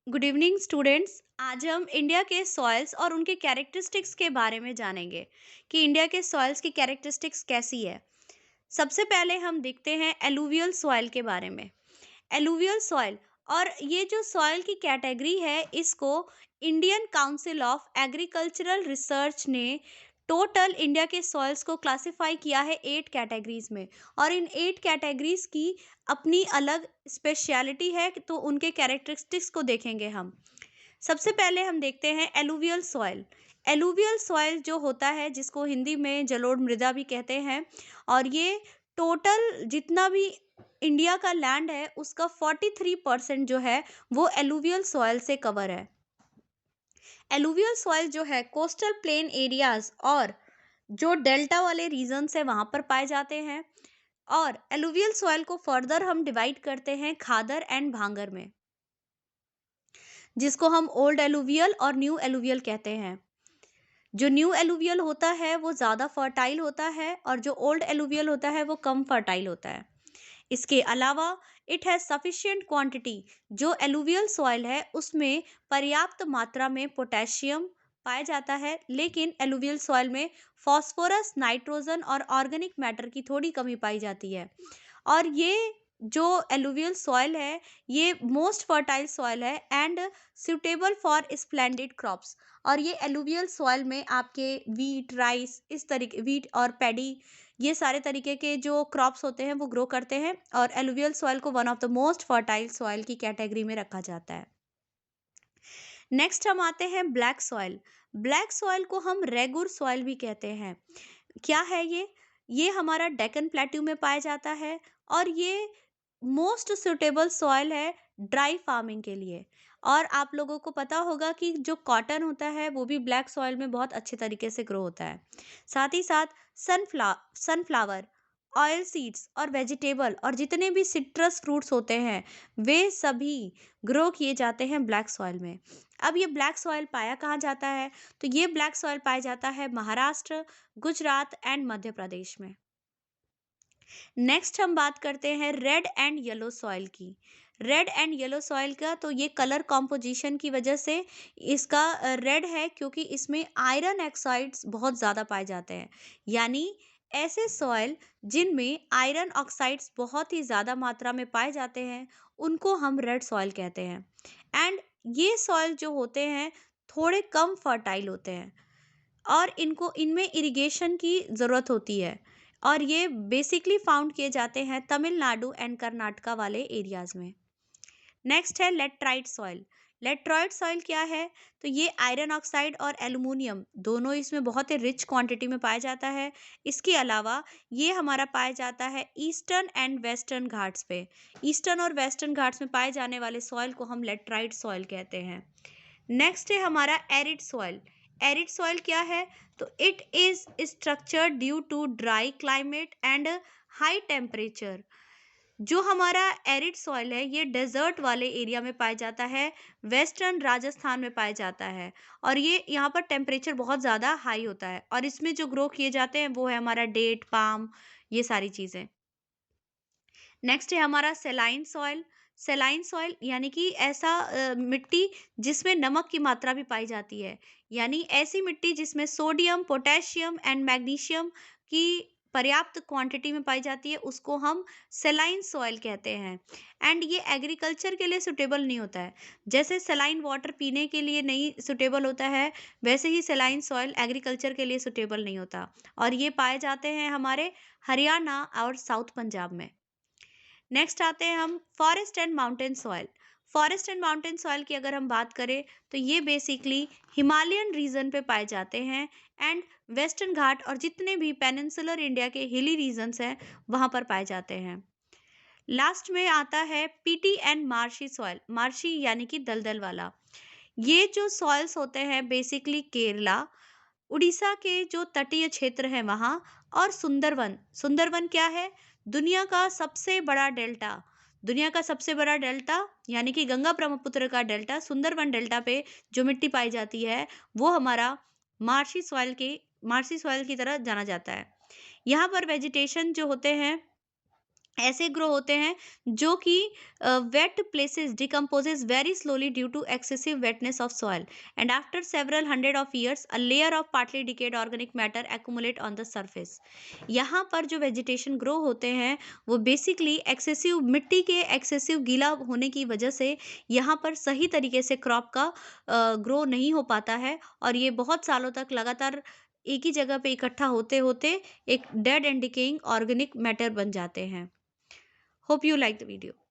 Good evening students. आज हम India के सॉइल्स और उनके कैरेक्टरिस्टिक्स के बारे में जानेंगे कि इंडिया के सॉइल्स की कैरेक्टरिस्टिक्स कैसी है। सबसे पहले हम देखते हैं एलुवियल सॉइल के बारे में। एलुवियल सॉइल और ये जो सॉइल की कैटेगरी है, इसको Indian council of agricultural research ने टोटल इंडिया के सॉइल्स को क्लासिफाई किया है 8 कैटेगरीज में। और इन 8 कैटेगरीज की अपनी अलग स्पेशलिटी है, तो उनके कैरेक्टरिस्टिक्स को देखेंगे हम। सबसे पहले हम देखते हैं एलुवियल सॉइल। एलुवियल सॉइल जो होता है, जिसको हिंदी में जलोढ़ मृदा भी कहते हैं, और ये टोटल जितना भी इंडिया का लैंड है उसका 43% जो है वो एलुवियल सॉइल से कवर है। एलुवियल सॉइल जो है कोस्टल प्लेन एरियाज और जो डेल्टा वाले रीजन्स है वहां पर पाए जाते हैं। और एलुवियल सॉइल को फर्दर हम डिवाइड करते हैं खादर एंड भांगर में, जिसको हम ओल्ड एलुवियल और न्यू एलुवियल कहते हैं। जो न्यू एलुवियल होता है वो ज़्यादा फर्टाइल होता है और जो ओल्ड एलुवियल होता है वो कम फर्टाइल होता है। इसके अलावा इट हैज़ सफिशिएंट क्वांटिटी, जो एलुवियल सॉइल है उसमें पर्याप्त मात्रा में पोटेशियम पाया जाता है, लेकिन एलुवियल सॉइल में फास्फोरस, नाइट्रोजन और ऑर्गेनिक मैटर की थोड़ी कमी पाई जाती है। और ये जो एलुवियल सॉइल है ये मोस्ट फर्टाइल सॉइल है and suitable for splendid crops. और ये एलुवियल सॉइल में आपके वीट, राइस, इस तरीके वीट और पैडी, ये सारे तरीके के जो क्रॉप्स होते हैं वो ग्रो करते हैं। और एलुवियल सॉइल को one of the most fertile soil की कैटेगरी में रखा जाता है। नेक्स्ट हम आते हैं ब्लैक सॉइल। ब्लैक सॉइल को हम रेगुर सॉइल भी कहते हैं। क्या है ये हमारा डेक्कन प्लेट्यू में पाया जाता है और ये मोस्ट सुटेबल सॉइल है ड्राई फार्मिंग के लिए। और आप लोगों को पता होगा कि जो कॉटन होता है वो भी ब्लैक सॉइल में बहुत अच्छे तरीके से ग्रो होता है। साथ ही साथ सनफ्लावर, ऑयल सीड्स और वेजिटेबल और जितने भी सिट्रस फ्रूट्स होते हैं वे सभी ग्रो किए जाते हैं ब्लैक सॉइल में। अब ये ब्लैक सॉइल पाया कहाँ जाता है? तो ये ब्लैक सॉइल पाया जाता है महाराष्ट्र, गुजरात एंड मध्य प्रदेश में। नेक्स्ट हम बात करते हैं रेड एंड येलो सॉइल की। रेड एंड येलो सॉइल का तो ये कलर कॉम्पोजिशन की वजह से इसका रेड है, क्योंकि इसमें आयरन ऑक्साइड्स बहुत ज़्यादा पाए जाते हैं। यानी ऐसे सॉइल जिनमें आयरन ऑक्साइड्स बहुत ही ज़्यादा मात्रा में पाए जाते हैं उनको हम रेड सॉइल कहते हैं। एंड ये सॉइल जो होते हैं थोड़े कम फर्टाइल होते हैं और इनको इनमें इरिगेशन की ज़रूरत होती है। और ये बेसिकली फाउंड किए जाते हैं तमिलनाडु एंड कर्नाटका वाले एरियाज़ में। नेक्स्ट है लेटराइट सॉइल। लेटराइट सॉइल क्या है? तो ये आयरन ऑक्साइड और एल्युमिनियम दोनों इसमें बहुत ही रिच क्वांटिटी में पाया जाता है। इसके अलावा ये हमारा पाया जाता है ईस्टर्न एंड वेस्टर्न घाट्स पे। ईस्टर्न और वेस्टर्न घाट्स में पाए जाने वाले सॉइल को हम लेटराइट सॉइल कहते हैं। नेक्स्ट है हमारा एरिड सॉइल। एरिड सॉइल क्या है? तो it is structured due to dry climate and high temperature. जो हमारा एरिड सॉइल है ये डेजर्ट वाले एरिया में पाया जाता है, वेस्टर्न राजस्थान में पाया जाता है। और ये यहाँ पर टेम्परेचर बहुत ज़्यादा हाई होता है और इसमें जो ग्रो किए जाते हैं वो है हमारा डेट, पाम, ये सारी चीज़ें। नेक्स्ट है हमारा सेलाइन सॉइल। सेलाइन सॉइल यानी कि ऐसा मिट्टी जिसमें नमक की मात्रा भी पाई जाती है। यानी ऐसी मिट्टी जिसमें सोडियम, पोटेशियम एंड मैग्नीशियम की पर्याप्त क्वांटिटी में पाई जाती है उसको हम सेलाइन सॉइल कहते हैं। एंड ये एग्रीकल्चर के लिए सुटेबल नहीं होता है। जैसे सेलाइन वाटर पीने के लिए नहीं सुटेबल होता है, वैसे ही सेलाइन सॉइल एग्रीकल्चर के लिए सुटेबल नहीं होता। और ये पाए जाते हैं हमारे हरियाणा और साउथ पंजाब में। नेक्स्ट आते हैं हम forest and mountain soil. Forest and mountain soil की अगर हम बात करें तो ये बेसिकली हिमालयन रीजन पे पाए जाते हैं एंड वेस्टर्न घाट और जितने भी पेनिनसुलर इंडिया के हिली रीजन्स हैं वहाँ पर पाए जाते हैं। लास्ट में आता है PT and marshy soil. Marshy यानी कि दलदल वाला। ये जो सॉइल्स होते हैं बेसिकली केरला, उड़ीसा के जो तटीय क्षेत्र है वहाँ, और सुंदरवन। सुंदरवन क्या है? दुनिया का सबसे बड़ा डेल्टा। दुनिया का सबसे बड़ा डेल्टा यानी कि गंगा ब्रह्मपुत्र का डेल्टा, सुंदरवन डेल्टा पे जो मिट्टी पाई जाती है वो हमारा मार्शी सॉइल की तरह जाना जाता है। यहाँ पर वेजिटेशन जो होते हैं ऐसे ग्रो होते हैं जो कि wet places decomposes very slowly due to excessive wetness of soil and after several hundred of years a layer of partly decayed organic matter accumulate on the surface. यहाँ पर जो वेजिटेशन ग्रो होते हैं वो बेसिकली एक्सेसिव मिट्टी के excessive गीला होने की वजह से यहाँ पर सही तरीके से क्रॉप का ग्रो नहीं हो पाता है और ये बहुत सालों तक लगातार एक ही जगह पे इकट्ठा होते होते एक dead and decaying organic matter बन जाते हैं। Hope you like the video.